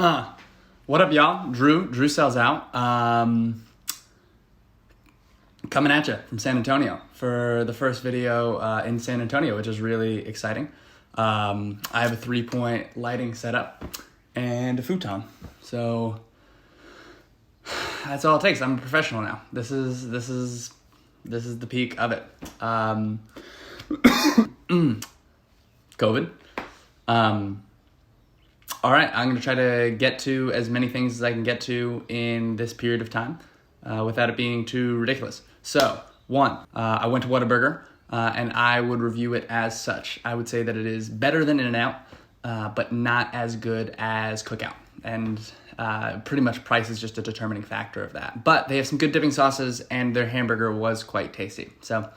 What up, y'all? Drew sells out. Coming at you from San Antonio for the first video in San Antonio, which is really exciting. I have a 3-point lighting setup and a futon, so that's all it takes. I'm a professional now. This is the peak of it. COVID. All right, I'm going to try to get to as many things as I can get to in this period of time without it being too ridiculous. So, one, I went to Whataburger, and I would review it as such. I would say that it is better than In-N-Out, but not as good as Cookout. And pretty much price is just a determining factor of that. But they have some good dipping sauces, and their hamburger was quite tasty. So,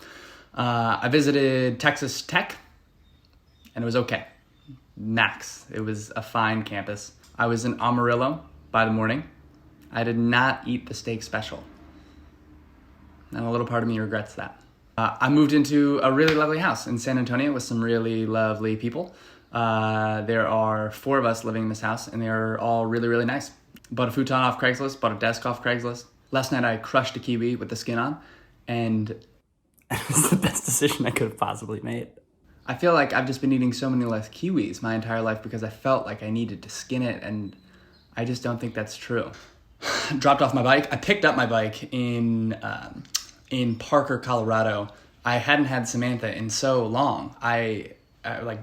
I visited Texas Tech, and it was okay. Max. It was a fine campus. I was in Amarillo by the morning. I did not eat the steak special. And a little part of me regrets that. I moved into a really lovely house in San Antonio with some really lovely people. There are 4 of us living in this house, and they're all really, really nice. Bought a futon off Craigslist, bought a desk off Craigslist. Last night I crushed a kiwi with the skin on, and it was the best decision I could have possibly made. I feel like I've just been eating so many less kiwis my entire life because I felt like I needed to skin it, and I just don't think that's true. Dropped off my bike. I picked up my bike in Parker, Colorado. I hadn't had Samantha in so long. I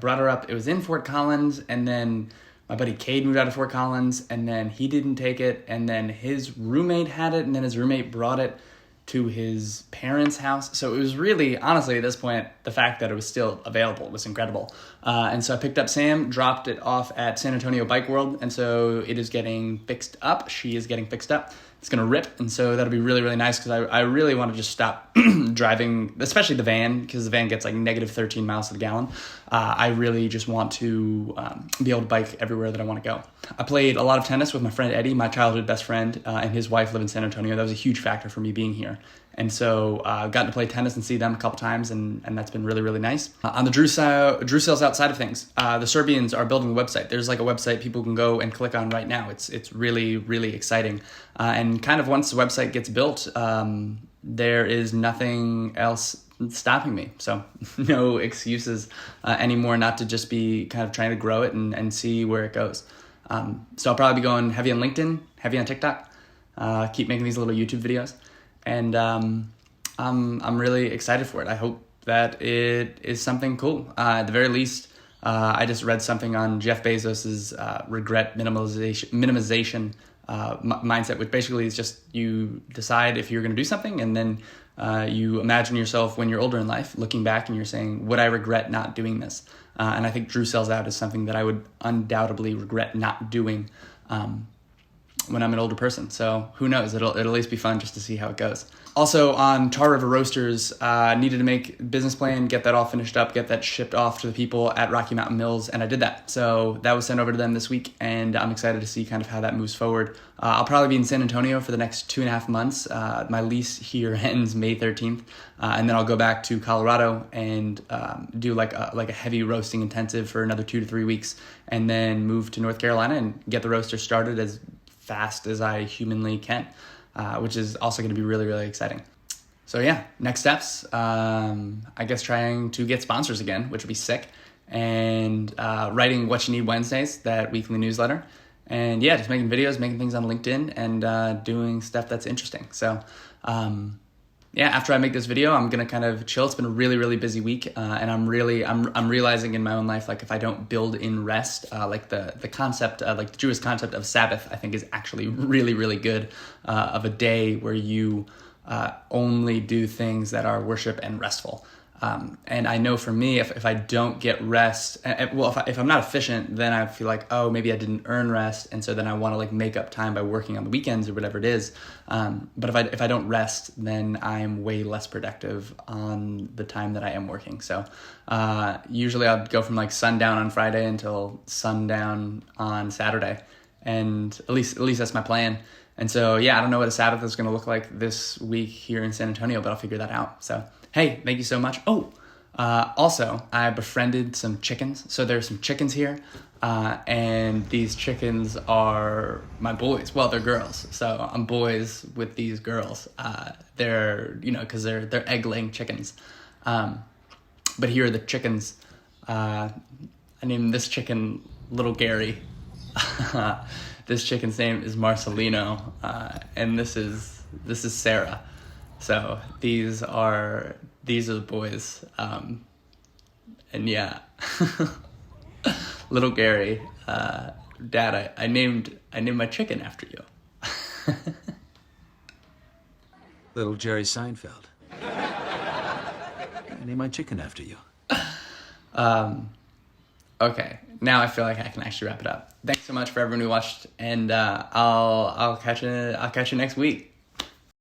brought her up. It was in Fort Collins, and then my buddy Cade moved out of Fort Collins, and then he didn't take it, and then his roommate had it, and then his roommate brought it to his parents' house. So it was really, honestly, at this point, the fact that it was still available was incredible. And so I picked up Sam, dropped it off at San Antonio Bike World, and so it is getting fixed up. She is getting fixed up. It's going to rip, and so that'll be really, really nice because I really want to just stop driving, especially the van, because the van gets like negative 13 miles to the gallon. I really just want to be able to bike everywhere that I want to go. I played a lot of tennis with my friend Eddie, my childhood best friend, and his wife live in San Antonio. That was a huge factor for me being here. And so I've gotten to play tennis and see them a couple times, and that's been really, really nice. On the Drew Sales Outside of things, the Serbians are building a website. There's like a website people can go and click on right now. It's really, really exciting. And kind of once the website gets built, there is nothing else stopping me. So no excuses anymore not to just be kind of trying to grow it and see where it goes. So I'll probably be going heavy on LinkedIn, heavy on TikTok, keep making these little YouTube videos. And I'm really excited for it. I hope that it is something cool. At the very least, I just read something on Jeff Bezos's regret minimization mindset, which basically is just you decide if you're going to do something, and then you imagine yourself when you're older in life, looking back, and you're saying, would I regret not doing this? And I think Drew Sells Out is something that I would undoubtedly regret not doing when I'm an older person. So who knows? It'll at least be fun just to see how it goes. Also on Tar River Roasters, needed to make a business plan, get that all finished up, get that shipped off to the people at Rocky Mountain Mills, and I did that. So that was sent over to them this week, and I'm excited to see kind of how that moves forward. I'll probably be in San Antonio for the next 2.5 months. My lease here ends May 13th, and then I'll go back to Colorado and do like a heavy roasting intensive for another 2 to 3 weeks, and then move to North Carolina and get the roaster started as fast as I humanly can, which is also going to be really, really exciting. So yeah, next steps, I guess trying to get sponsors again, which would be sick, and writing What You Need Wednesdays, that weekly newsletter, and yeah, just making videos, making things on LinkedIn, and doing stuff that's interesting. So yeah, after I make this video, I'm going to kind of chill. It's been a really, really busy week. And I'm realizing in my own life, like if I don't build in rest, like the concept, like the Jewish concept of Sabbath, I think is actually really, really good, of a day where you only do things that are worship and restful. And I know for me, if I don't get rest, if I'm not efficient, then I feel like, oh, maybe I didn't earn rest. And so then I want to like make up time by working on the weekends or whatever it is. But if I don't rest, then I'm way less productive on the time that I am working. So usually I'll go from like sundown on Friday until sundown on Saturday. And at least that's my plan. And so, yeah, I don't know what a Sabbath is going to look like this week here in San Antonio, but I'll figure that out. So, hey, thank you so much. Oh, also, I befriended some chickens. So there's some chickens here. And these chickens are my boys. Well, they're girls, so I'm boys with these girls. They're, because they're egg-laying chickens. But here are the chickens. I named this chicken Little Gary. This chicken's name is Marcelino, and this is Sarah. So these are the boys, and yeah. Little Gary, Dad, I named my chicken after you. Little Jerry Seinfeld. I named my chicken after you. Okay, now I feel like I can actually wrap it up. Thanks so much for everyone who watched, and I'll catch you next week.